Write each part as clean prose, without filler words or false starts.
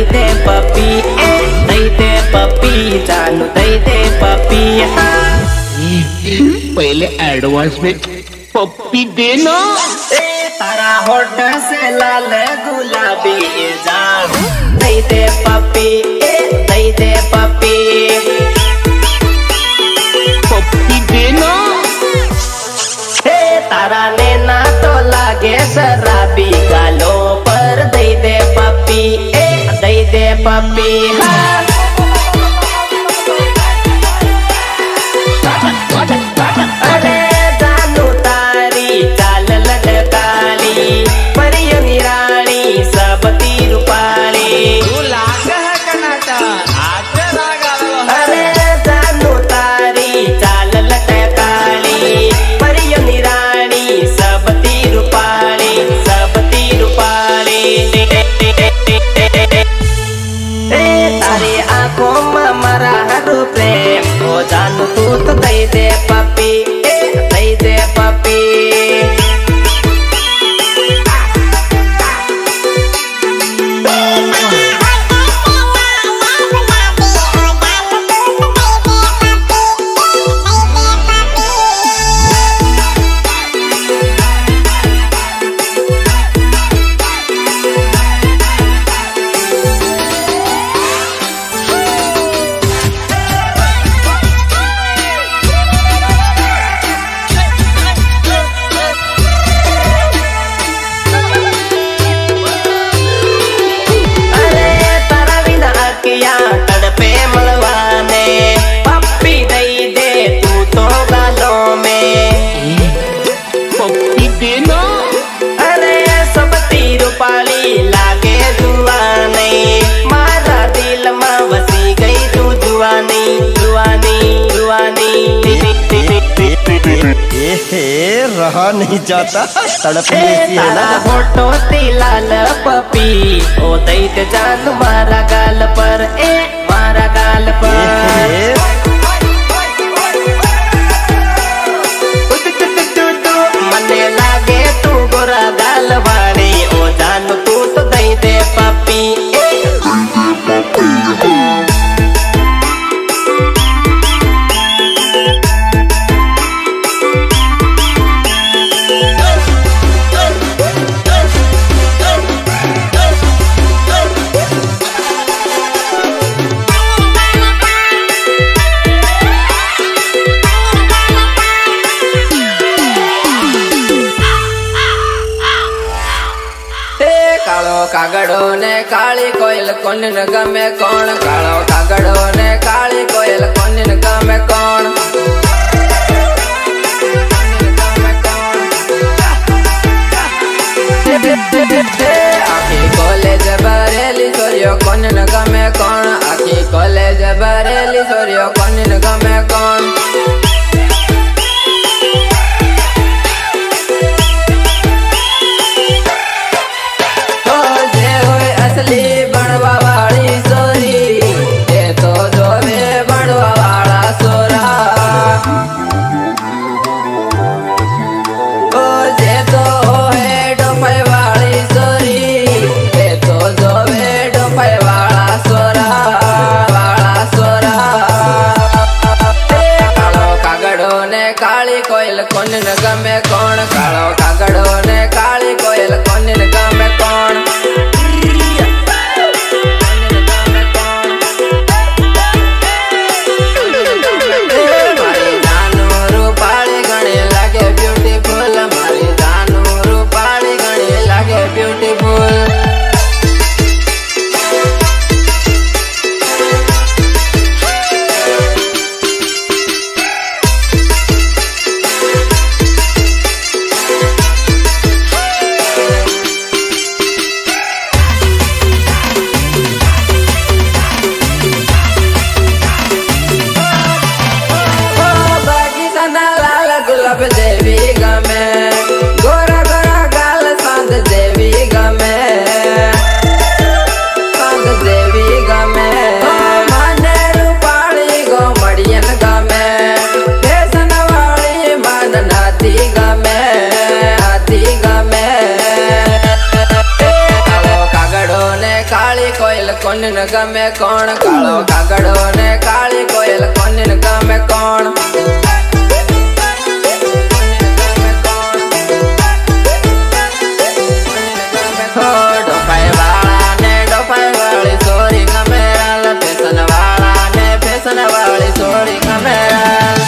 दे puppy, दई दे puppy जानू दई दे पपी। पहले एडवांस में पप्पी देना। तारा होठ से लाल गुलाबी जानू दई दे पपी, दई दे पपी। पप्पी देना। तारा नैना तो लागे शराबी, गालों पर दई दे पपी, दई दे पपी। अरे जानू तारी चाल लटकाली, परियन रानी सब तीर पाली। अरे जानू तारी चाल लटकाली, परियन रानी सब तीर पाली, सब तीर पाली। तारी आंखों में मरा हर प्रेम, ओ जानू तू तो दई दे पपी, दई दे पपी। तड़पे मलवाने पप्पी दई दे तू तो गालों में, पप्पी देना। अरे सब तीर पाली लागे जुआने, मारा दिल में बसी गई तू जुआनी, जुआनी, जुआनी। रहा नहीं जाता तड़पने की है ना। फोटो लाल पपी, ओ दई दे जान मारा गाल पर, मारा गाल पर। मने लागे तू गोरा गाल वाली, ओ जानू तू तो दई दे पपी, कालो कागड़ो ने काली कोयल कोन न गमे कौन, कालो कागड़ो ने काली कोयल कोन न गमे कौन। आखी कॉलेज बरेली सोरियो कोन न गमे कौन, आखी कॉलेज बरेली सोरियो कोन न गमे कौन। असली बनवा वाली सोरी, ये तो जोवे बनवा वाला सोरा। ओ जे तो है डोफे वाली सोरी, ये तो जोवे डोफे वाला सोरा, वाला सोरा। काली कोयल कोने न गमे कौन कालो कागड़ो ने काली कोयल कोने न गमे कौन डोफाई वाला ने डोफाई वाली सोरी कमेराल फैशन वाला ने फैशन वाली सोरी कमेराल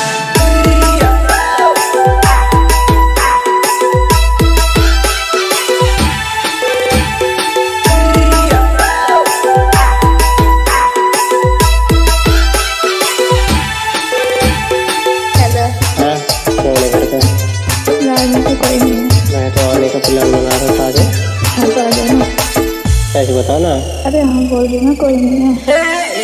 ऐसे बताओ ना। अरे हाँ बोल दूंगा कोई नहीं है।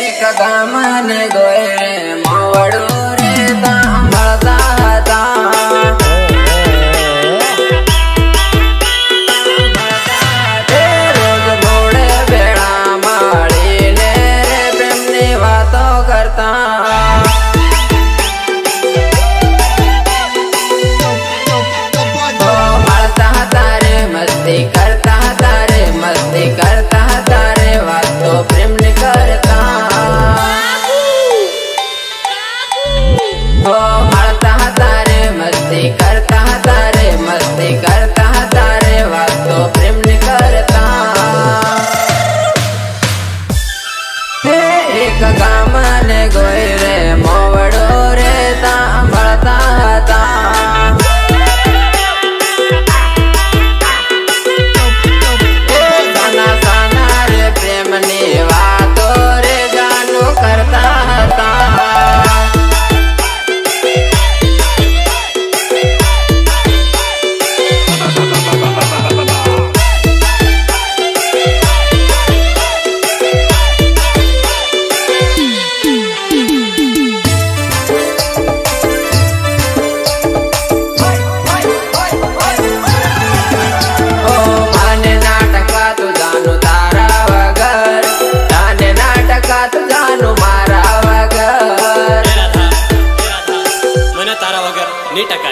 एक गामन गोए रे मोवड़ो रे दाम भरता था रोज घोड़े बेड़ा माड़ी ने रे प्रेमनी बातों करता मस्ती करता तारे मस्ती करता तारे बात तो प्रेम नहीं करता हो मरता तारे मस्ती करता तारे मस्ती करता तारे बात तो प्रेम नहीं करता एक गामन गोई रे मोवड़ो रे ताम भरता था करता था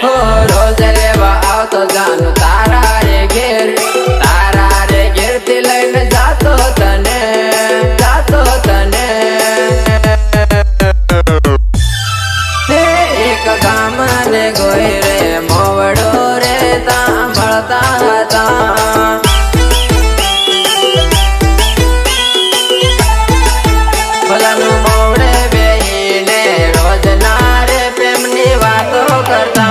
हो रोज लेवा आओ तो जानू तारा रे घेर तिलैन जातो तने एक गामन गोई रे मोवड़ो रे ताम भरता था भलानु मोवड़े बेहीने रोज नारे प्रेमनी बातों करता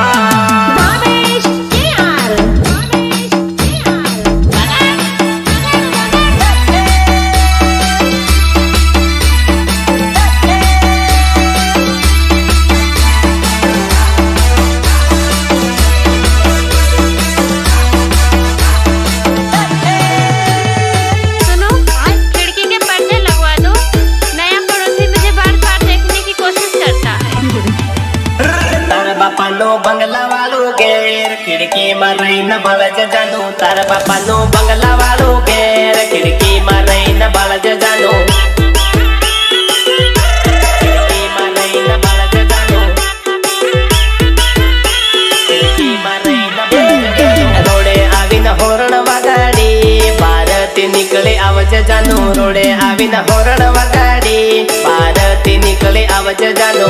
बंगला वालों घेर खिड़की में रही न बलज जानू तार बापा नो बंगला वालों घेर खिड़की में रही न बलज जानू खिड़की में रही न बलज जानू खिड़की में रही न बलज जानू रोडे आवी न होरण वगाड़ी भारती निकले आवज जानू रोडे आवी न होरण वगाड़ी भारती निकले आवज जानू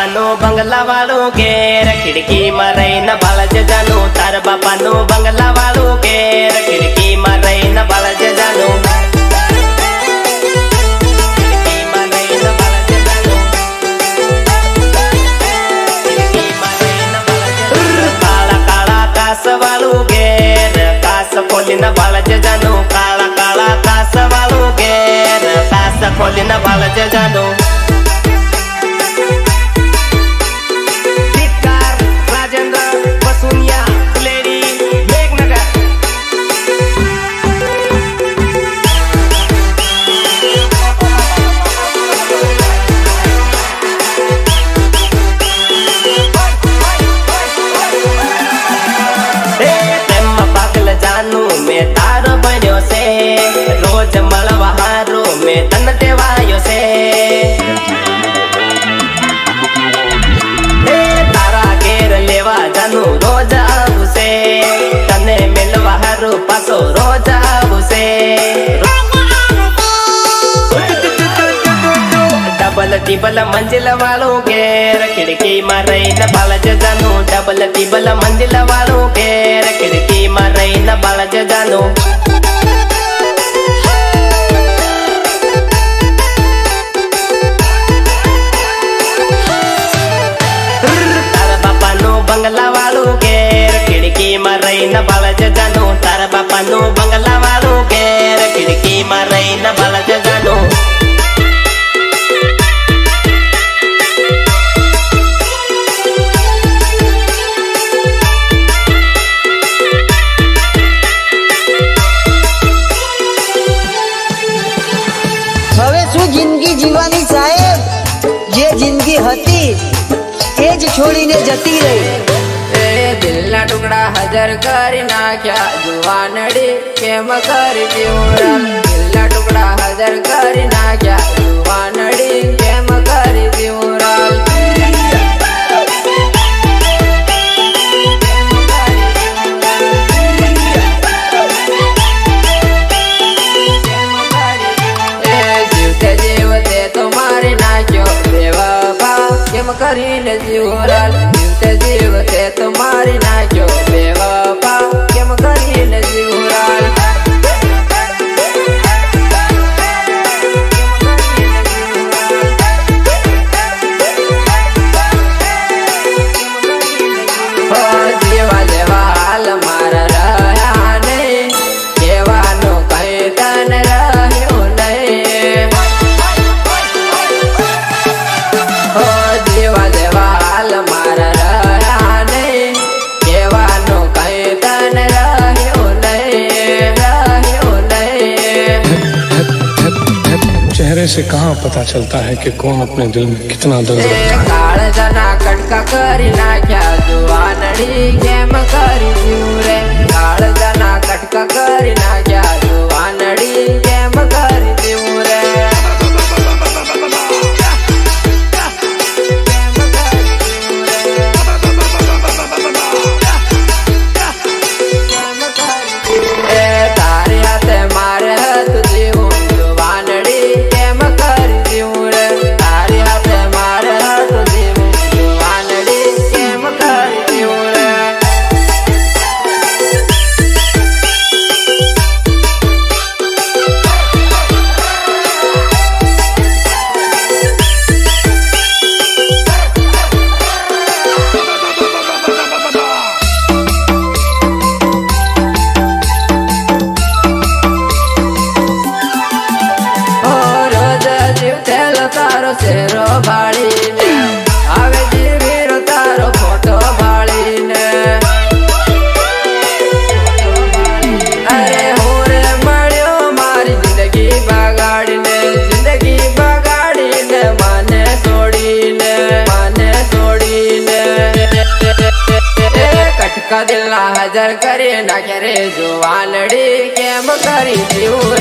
नो बंगला वालों घेर खिड़की में रही न बलज जानू तार बापा नो बंगला वालों घेर खिड़की में रही न बलज जानू खिड़की में रही न बलज जानू खिड़की में रही न बलज जानू काला काला कास वालों घेर कास खोली न बलज जानू काला काला कास वालों घेर कास खोली न बलज जानू રોજ મળવા હારો મેં તન ટેવાયો છે તારા ઘેર લેવા જાનું રોજ આવું છે તને મેલવા હારો પાછો રોજ આવું છે ડબલ ટીબલ મંજિલ વાળું ઘેર ખિડકીમાં રહીને બાળ જજાનું ડબલ ટીબલ મંજિલ વાળું ઘેર ખિડકીમાં રહીને બાળ જજાનું તારા બાપાનું બંગલા વાળું ઘેર ખિડકીમાં રહીને બાળ જજાનું તારા બાપાનું બંગલા વાળું ઘેર ખિડકીમાં રહીને બાળ જજાનું હવે શું જિંદગી જીવાની સાહેબ જે જિંદગી હતી એ જ છોડીને જતી રહી દિલના ટુકડા હજાર કરી નાખ્યા જુવાનડી કેમ કરી જીવડા દિલના ટુકડા હજાર કરી નાખ્યા જુવાનડી કેમ કરી જીવડા કેમ કરીને જીવરાલ જીવતે જીવતે તો મારી નાખ્યો બેવફા કેમ કરીને જીવરાલ જેવા જેવા હાલ મારા રહ્યા નહીં કહેવાનું કઈ તને રહ્યું નહીં જેવા જેવા હાલ મારા રહ્યા નહીં કહેવાનું કઈ તને રહ્યું નહીં चेहरे से कहाँ पता चलता है कि कौन अपने दिल में कितना दर्द रखता है। કાળ જના કટકા કરી નાખ્યા જુવાનડી કેમ કરી જીવરે કાળ જના કટકા કરી નાખ્યા જુવાનડી કેમ કરી જીવરે તારી હાથે મારે હતું જીવું જુવાનડી કેમ કરી જીવરે તારી હાથે મારે હતું જીવું જુવાનડી કેમ કરી જીવરે રોજ જીવ થેલો તારો શેરો ભાળીને આવે જીવીરો તારો ફોટો ભાળીને અરે હું રે મળ્યો મારી જિંદગી બગાડીને મને છોડીને કટકા દિલના હજાર કરી નાખે રે જુવાનડી કેમ કરી જીવ